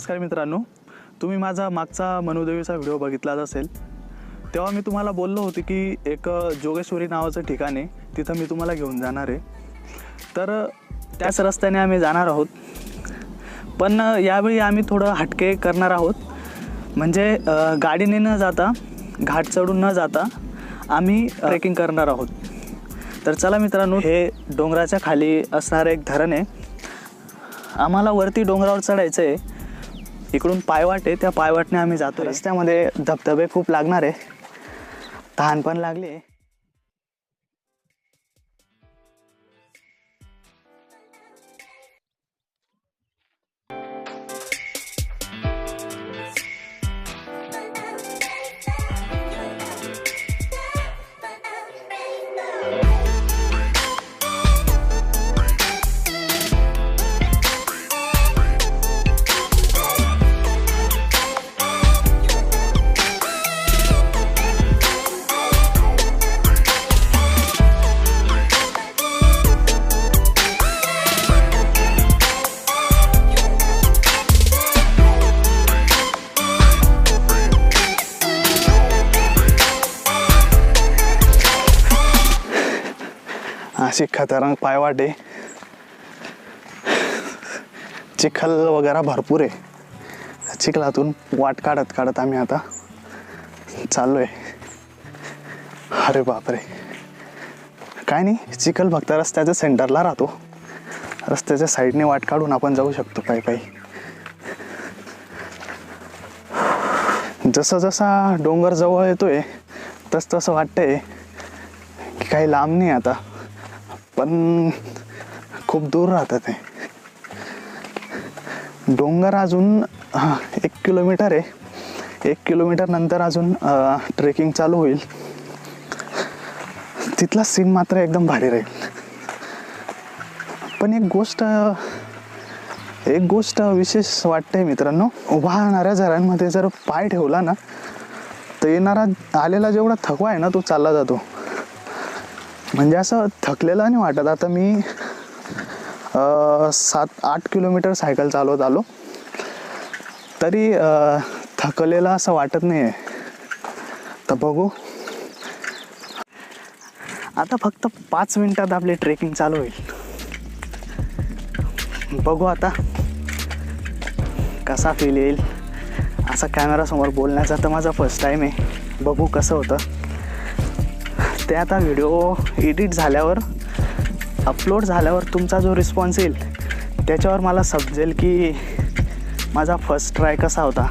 नमस्कार मित्रांनो, तुम्ही माझा मागचा मनुदेवीचा व्हिडिओ बघितलाच असेल। तेव्हा मी तुम्हाला बोललो होतो की एक जोगेश्वरी नावाचं ठिकाण आहे, तिथं मी तुम्हाला घेऊन जाणार आहे। तर त्याच रस्त्याने आम्ही जाणार आहोत, पण यावेळी आम्ही थोडं हटके करणार आहोत। म्हणजे गाडीने न जाता, घाट चढून न जाता आम्ही ट्रेकिंग करणार आहोत। तर चला मित्रांनो, हे डोंगराच्या खाली असणारं एक धरण आहे। आम्हाला वरती डोंगरावर चढायचं आहे। इकडून पायवाट आहे, त्या पायवाटने आम्ही जातो। रस्त्यामध्ये धबधबे खूप लागणार आहे, तहान पण लागली आहे। अशी खतरनाक पायवाट आहे, चिखल वगैरे भरपूर आहे। चिखलातून वाट काढत काढत आम्ही आता चाललोय। अरे बापरे, काय नाही, चिखल फक्त रस्त्याच्या सेंटरला राहतो। रस्त्याच्या साईडने वाट काढून आपण जाऊ शकतो पायी पायी। जसा जसा डोंगर जवळ येतोय तस तसं वाटतंय की काही लांब नाही आता, पण खूप दूर राहतात ते डोंगर। अजून 1 किलोमीटर आहे। 1 किलोमीटर नंतर अजून ट्रेकिंग चालू होईल। तिथला सीन मात्र एकदम भारी राहील। पण एक गोष्ट विशेष वाटते मित्रांनो, वाहणाऱ्या झऱ्यांमध्ये जर पाय ठेवला ना, तर आलेला जेवढा थकवा आहे ना, तो चालला जातो। म्हणजे असं थकलेलं नाही वाटत। आता मी 7-8 किलोमीटर सायकल चालवत आलो, तरी थकलेलं असं वाटत नाही आहे। तर बघू, आता फक्त 5 मिनिटात आपली ट्रेकिंग चालू होईल। बघू आता कसा फील येईल। असा कॅमेरासमोर बोलण्याचा तर माझा फर्स्ट टाईम आहे। बघू कसं होतं ते। आता व्हिडिओ एडिट झाल्यावर, अपलोड झाल्यावर तुमचा जो रिस्पॉन्स येईल त्याच्यावर मला समजेल की माझा फर्स्ट ट्राय कसा होता।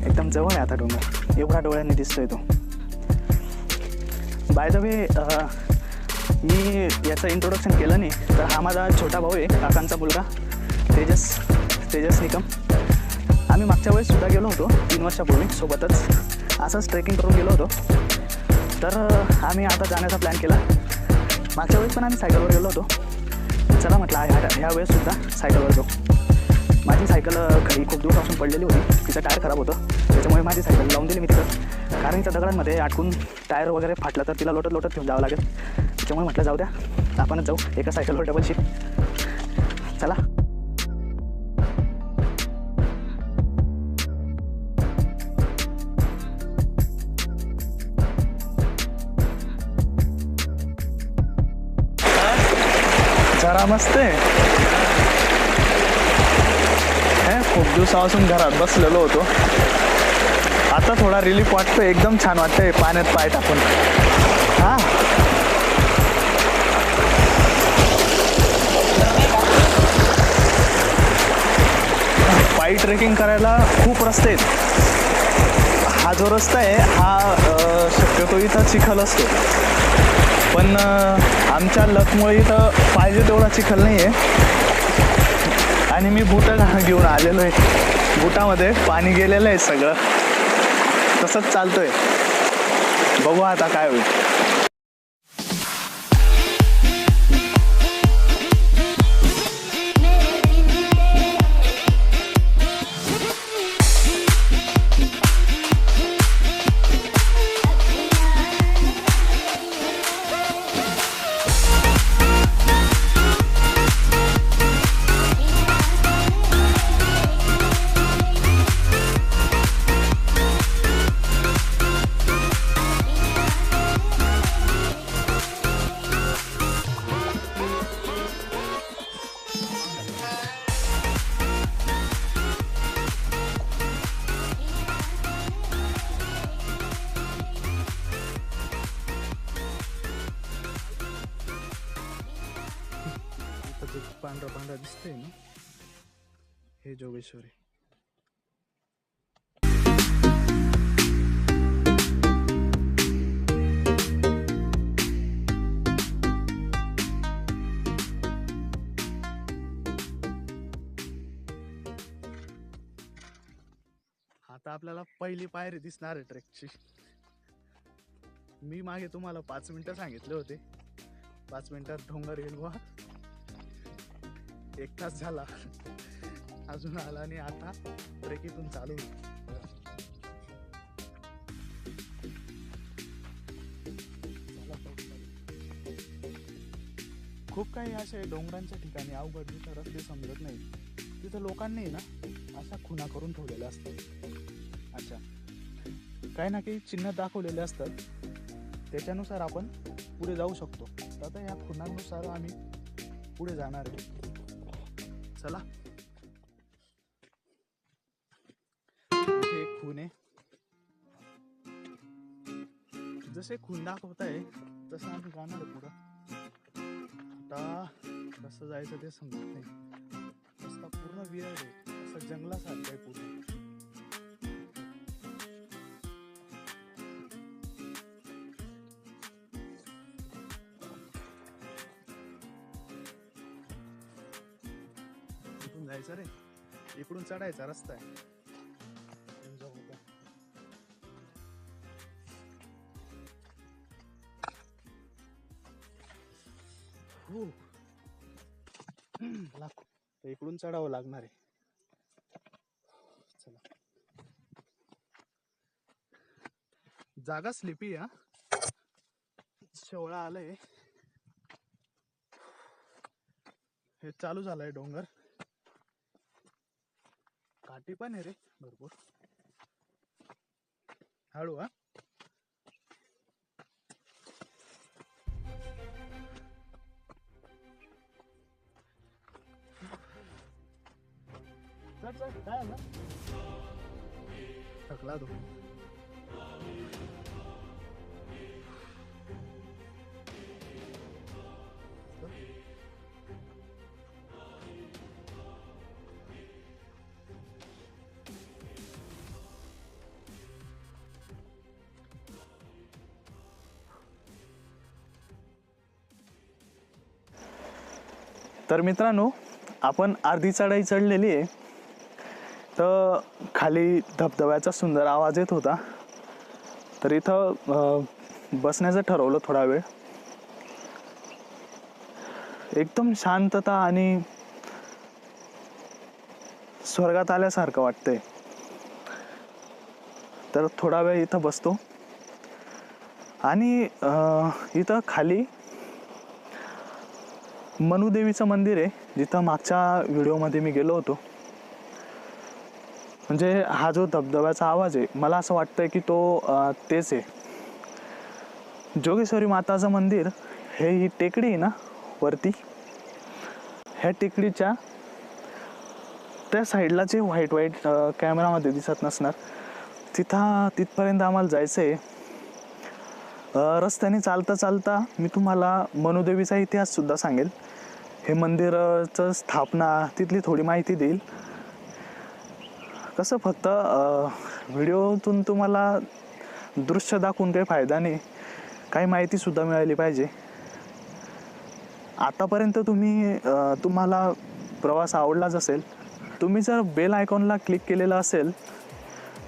एकदम जवळ आहे आता डोंगर, एवढा डोळ्यांनी दिसतोय तो। बाय द वे, मी याचं इंट्रोडक्शन केलं नाही, तर हा माझा छोटा भाऊ आहे, काकांचा मुलगा, तेजस निकम। आम्ही मागच्या वेळेस सुद्धा गेलो होतो 3 वर्षापूर्वी सोबतच, असंच ट्रेकिंग करून गेलो होतो। तर आम्ही आता जाण्याचा प्लॅन केला। मागच्या वेळेस पण आम्ही सायकलवर गेलो होतो। चला म्हटलं ह्या वेळेस सुद्धा सायकलवर जाऊ। माझी सायकल घरी खूप दिवसापासून पडलेली होती, तिचं टायर खराब होतं, त्याच्यामुळे माझी सायकल लावून दिली मी तिथं। कारण त्या दगडांमध्ये अडकून टायर वगैरे फाटलं तर तिला लोटत लोटत घेऊन जावं लागेल। त्याच्यामुळे म्हटलं जाऊ द्या, आपणच जाऊ एका सायकलवर डबल शीट। चला, जरा मस्त आहे। खूप दिवसापासून घरात बसलेलो होतो, आता थोडा रिलीफ वाटतोय, एकदम छान वाटतंय पाण्यात पाय टाकून। पायी ट्रेकिंग करायला खूप रस्ते आहेत। हा जो रस्ता आहे हा शक्यतो इथं चिखल असतो, पण आमच्या लकमुळे इथं पाहिजे तेवढा चिखल नाही आहे। आणि मी बुटं घेऊन आलेलो आहे, बुटामध्ये पाणी गेलेलं आहे सगळं, तसंच चालतोय। बघू आता काय होईल। पांढरा पांढरा दिसतंय ना, हे जोगेश्वरी. आता आपल्याला पहिली पायरी दिसणार आहे ट्रेकची. मी मागे तुम्हाला 5 मिनिटं सांगितले होते, 5 मिनिटात डोंगर येईल बा. 1 तास झाला अजून आला आणि आता ट्रेक इथून चालू. खूप काही असे डोंगरांच्या ठिकाणी अवघड जिथं रस्ते समजत नाही, तिथं लोकांनी ना अशा खुणा करून ठेवलेल्या असतात. अच्छा, काही ना काही चिन्ह दाखवलेले असतात, त्याच्यानुसार आपण पुढे जाऊ शकतो. आता या खुणांनुसार आम्ही पुढे जाणार आहे. चला, इथे एक खून आहे. जसे खून दाखवत आहे तसं आम्ही जाणार आहे पुढं. आता कसं जायचं ते समजत नाही. रस्ता पूर्ण विहीर आहे, असं जंगलासारखं आहे पूर्ण. इकडून जायचं रे, इकडून चढायचा रस्ता आहे. तर इकडून चढावं लागणार आहे. चला, जागा स्लिपी आहे. शेवळा आलंय, हे चालू झालंय डोंगर. काठी पण आहे रे भरपूर. हळू हा. चढ चढ, काय आलं? थकला तो. तर मित्रांनो, आपण अर्धी चढाई चढलेली आहे. तर खाली धबधब्याचा सुंदर आवाज येत होता, तर इथं बसण्याचं ठरवलं थोडा वेळ. एकदम शांतता आणि स्वर्गात आल्यासारखं वाटतंय. तर थोडा वेळ इथं बसतो. आणि इथं खाली मनुदेवीचं मंदिर आहे, जिथं मागच्या व्हिडिओमध्ये मी गेलो होतो. म्हणजे हा जो धबधब्याचा आवाज आहे, मला असं वाटतंय की तो तेच आहे. जोगेश्वरी माताचं मंदिर हे ही टेकडी आहे ना वरती, ह्या टेकडीच्या त्या साईडला जे व्हाईट कॅमेरामध्ये दिसत नसणार, तिथपर्यंत आम्हाला जायचं आहे. रस्त्याने चालता चालता मी तुम्हाला मनुदेवीचा इतिहास सुद्धा सांगेल. हे मंदिराचं स्थापना, तिथली थोडी माहिती देईल. कसं फक्त व्हिडिओतून तुम्हाला दृश्य दाखवून काही फायदा नाही, काही माहितीसुद्धा मिळाली पाहिजे. आतापर्यंत तुम्हाला प्रवास आवडलाच असेल. तुम्ही जर बेल आयकॉनला क्लिक केलेलं असेल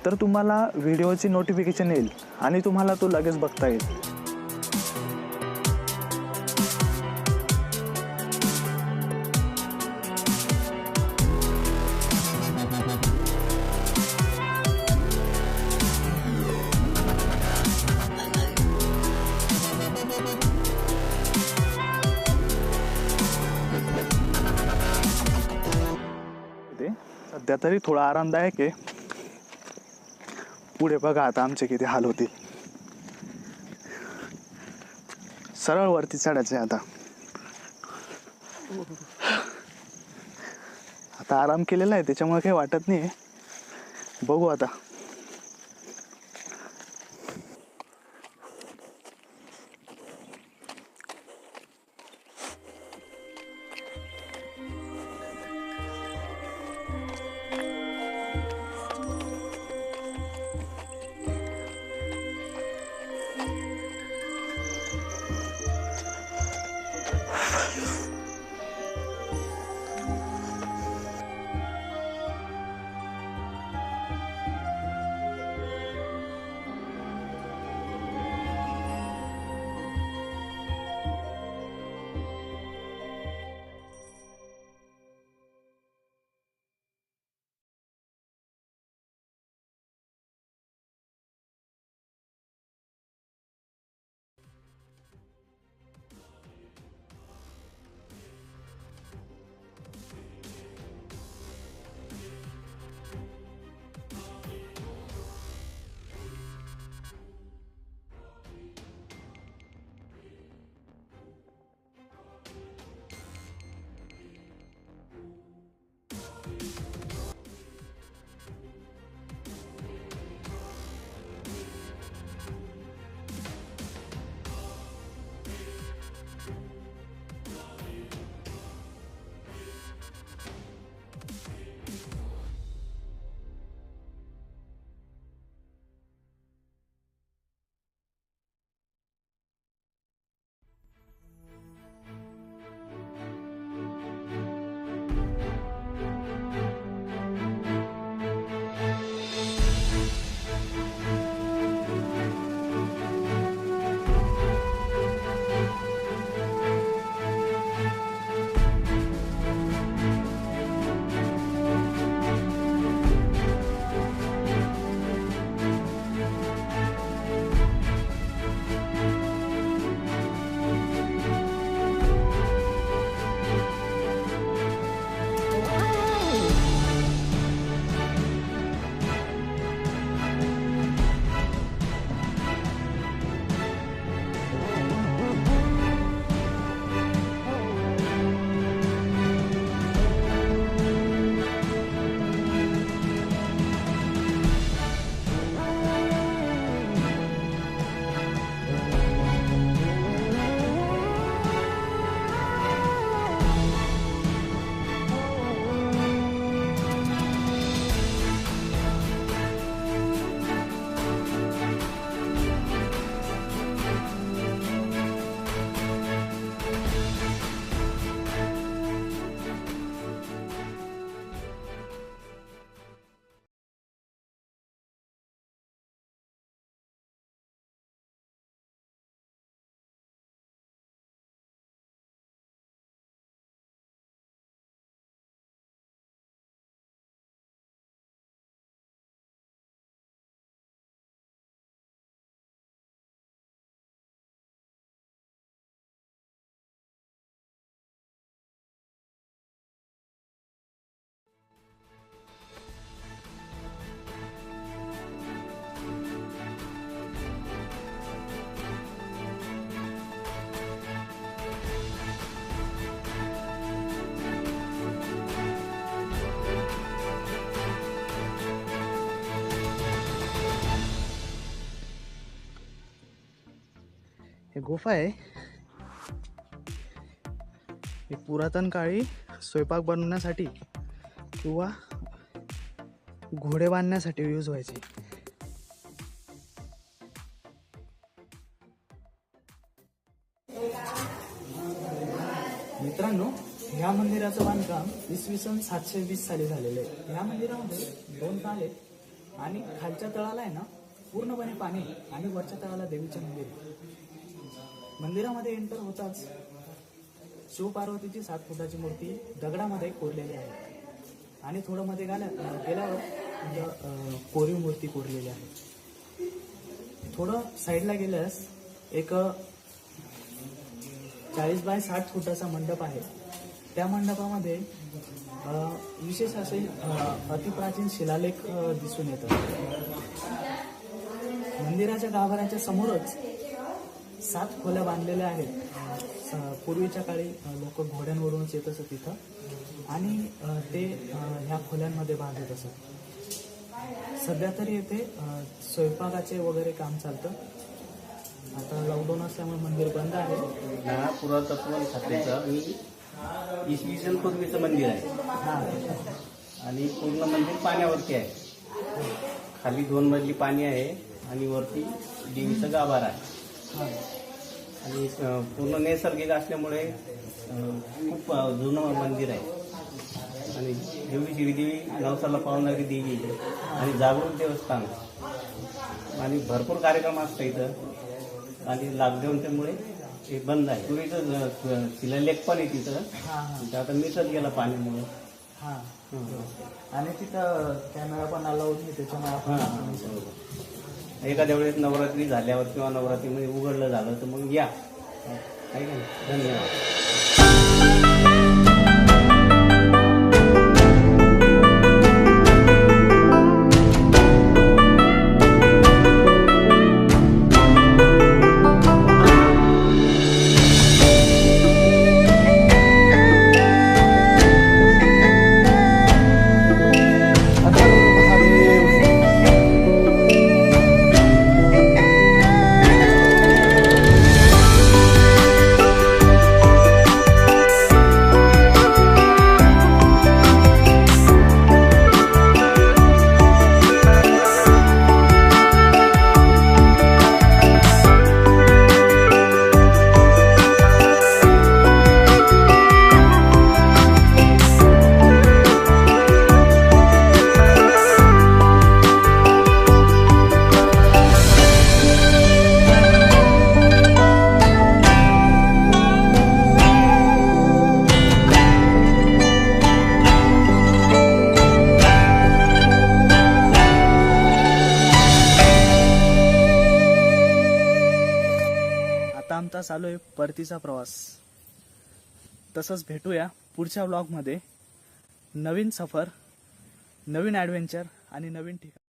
तर तुम्हाला व्हिडिओची नोटिफिकेशन येईल आणि तुम्हाला तो लगेच बघता येईल. सध्या तरी थोडा आरामदायक आहे. पुढे बघा आता आमचे किती हाल होतील. सरळ वरती चढायचे आता. आता आराम केलेला आहे त्याच्यामुळे काही वाटत नाही. बघू आता. हे गुफा आहे. हे पुरातन काळी स्वयंपाक बनवण्यासाठी किंवा घोडे बांधण्यासाठी यूज व्हायचे. मित्रांनो, ह्या मंदिराचं बांधकाम इसवी सन 720 साली झालेलं आहे. ह्या मंदिरामध्ये 2 तळ आहेत आणि खालच्या तळाला आहे ना पूर्णपणे पाणी आणि वरच्या तळाला देवीचे मंदिर आहे. मंदिरामध्ये एंटर होताच शिवपार्वतीची 7 फुटाची मूर्ती दगडामध्ये कोरलेली आहे आणि थोडं मध्ये गेल्यावर कोरीव मूर्ती कोरलेली आहे. थोडं साईडला गेल्यास एक 40 बाय 60 फुटाचा मंडप आहे. त्या मंडपामध्ये विशेष असे अतिप्राचीन शिलालेख दिसून येतात. मंदिराच्या गाभाऱ्याच्या समोरच 7 खोल्या बांधलेल्या आहेत. पूर्वीच्या काळी लोक घोड्यांवरूनच येत असत तिथं आणि ते ह्या खोल्यांमध्ये बांधत असत. सध्या तरी येथे स्वयंपाकाचे वगैरे काम चालतं. आता लॉकडाऊन असल्यामुळे मंदिर बंद आहे. ह्या पुरातत्व खात्याचं इसवी सन पूर्वीचं मंदिर आहे आणि पूर्ण मंदिर पाण्यावरती आहे. खाली 2 मजली पाणी आहे आणि वरती देवीचं गाभारा आहे आणि पूर्ण नैसर्गिक असल्यामुळे खूप जुनं मंदिर आहे आणि देवी श्रीदेवी नवसाला पावणारी देवी आणि जागृत देवस्थान आणि भरपूर कार्यक्रम असतात इथं आणि लॉकडाऊनच्यामुळे हे बंद आहे. पूर्वीचं शिलालेख पण आहे तिथं, आता मिसळत गेला पाण्यामुळे. आणि तिथं कॅमेरा पण अलाउड नाही, त्याच्यामुळे आपण एखाद्या वेळेस नवरात्री झाल्यावर किंवा नवरात्रीमध्ये उघडलं झालं तर मग या. आहे का नाही? धन्यवाद. आमचा चालू आहे परतीचा प्रवास. तसंच भेटूया पुढच्या व्लॉगमध्ये. नवीन सफर, नवीन ॲडव्हेंचर आणि नवीन ठिकाण.